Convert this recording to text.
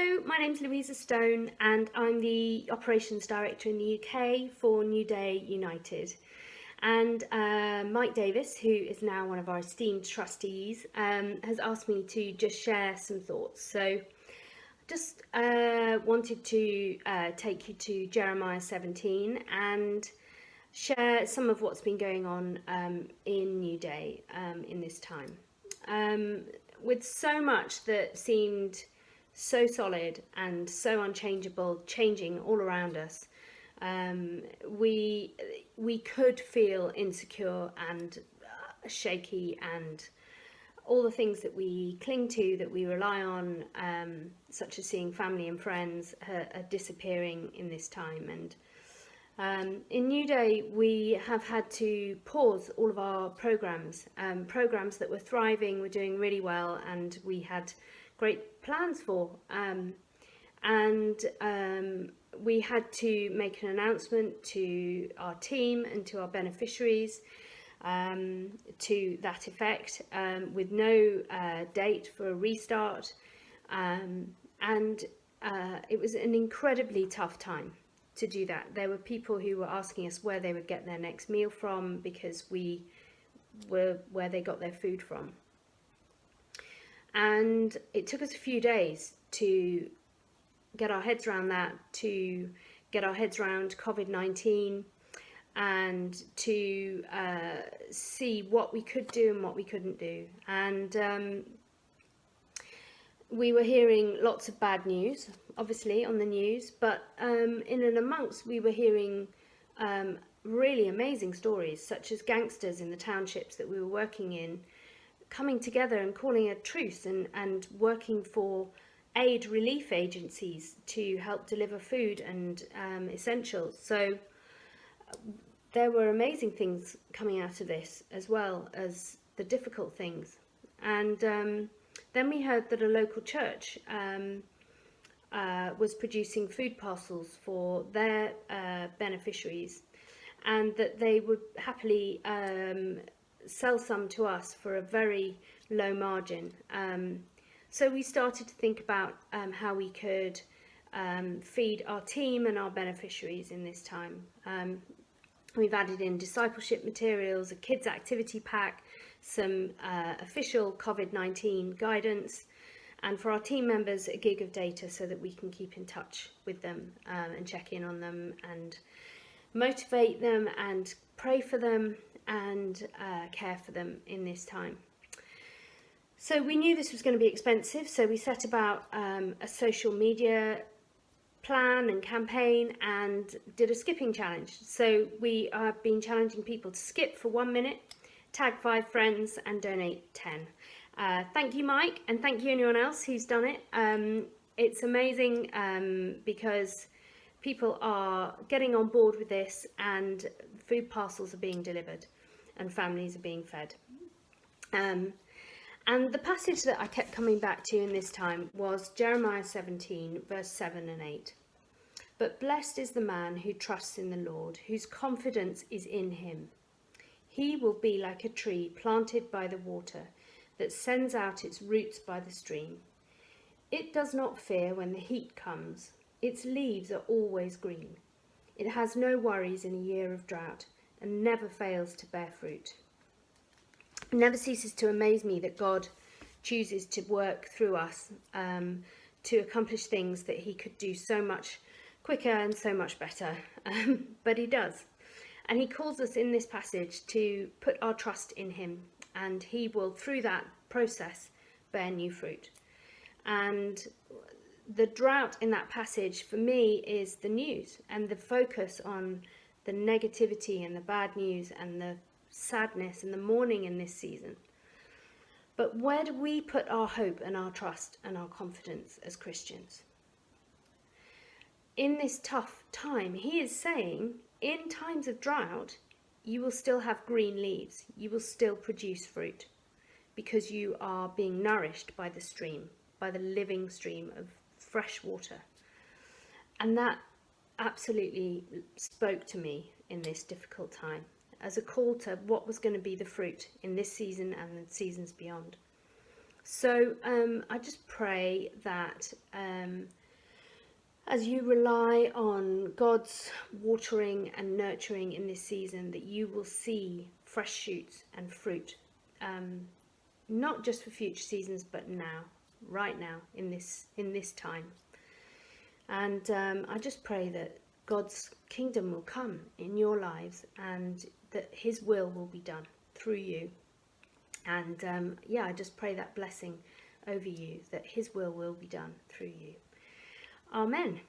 Hello, my name's Louisa Stone and I'm the Operations Director in the UK for NewDay United. And Mike Davis, who is now one of our esteemed trustees, has asked me to just share some thoughts. So just wanted to take you to Jeremiah 17 and share some of what's been going on in NewDay in this time. With so much that seemed so solid and so unchangeable, changing all around us, we could feel insecure and shaky, and all the things that we cling to, that we rely on, such as seeing family and friends, are disappearing in this time. And in NewDay, we have had to pause all of our programs that were thriving, were doing really well, and we had great plans for. We had to make an announcement to our team and to our beneficiaries to that effect, with no date for a restart. It was an incredibly tough time to do that. There were people who were asking us where they would get their next meal from, because we were where they got their food from. And it took us a few days to get our heads around that, to get our heads around COVID-19, and to see what we could do and what we couldn't do. And we were hearing lots of bad news, obviously, on the news, but in and amongst, we were hearing really amazing stories, such as gangsters in the townships that we were working in coming together and calling a truce, and working for aid relief agencies to help deliver food and essentials. So there were amazing things coming out of this, as well as the difficult things. And then we heard that a local church was producing food parcels for their beneficiaries, and that they would happily sell some to us for a very low margin. So we started to think about how we could feed our team and our beneficiaries in this time. We've added in discipleship materials, a kids activity pack, some official COVID-19 guidance, and for our team members, a gig of data so that we can keep in touch with them and check in on them and motivate them and pray for them and care for them in this time. So we knew this was going to be expensive, so we set about a social media plan and campaign and did a skipping challenge. So we have been challenging people to skip for 1 minute, tag 5 friends and donate 10. Thank you, Mike, and thank you anyone else who's done it. It's amazing because people are getting on board with this, and food parcels are being delivered and families are being fed. And the passage that I kept coming back to in this time was Jeremiah 17, verse 7 and 8. But blessed is the man who trusts in the Lord, whose confidence is in him. He will be like a tree planted by the water, that sends out its roots by the stream. It does not fear when the heat comes. Its leaves are always green. It has no worries in a year of drought, and never fails to bear fruit. It never ceases to amaze me that God chooses to work through us to accomplish things that he could do so much quicker and so much better, but he does. And he calls us in this passage to put our trust in him, and he will, through that process, bear new fruit. And the drought in that passage for me is the news, and the focus on the negativity and the bad news and the sadness and the mourning in this season. But where do we put our hope and our trust and our confidence as Christians? In this tough time, he is saying, in times of drought, you will still have green leaves. You will still produce fruit, because you are being nourished by the stream, by the living stream of fresh water. And that absolutely spoke to me in this difficult time, as a call to what was going to be the fruit in this season and the seasons beyond. So I just pray that as you rely on God's watering and nurturing in this season, that you will see fresh shoots and fruit, not just for future seasons, but now, right now, in this time. And I just pray that God's kingdom will come in your lives, and that His will be done through you. And yeah, I just pray that blessing over you, that His will be done through you. Amen.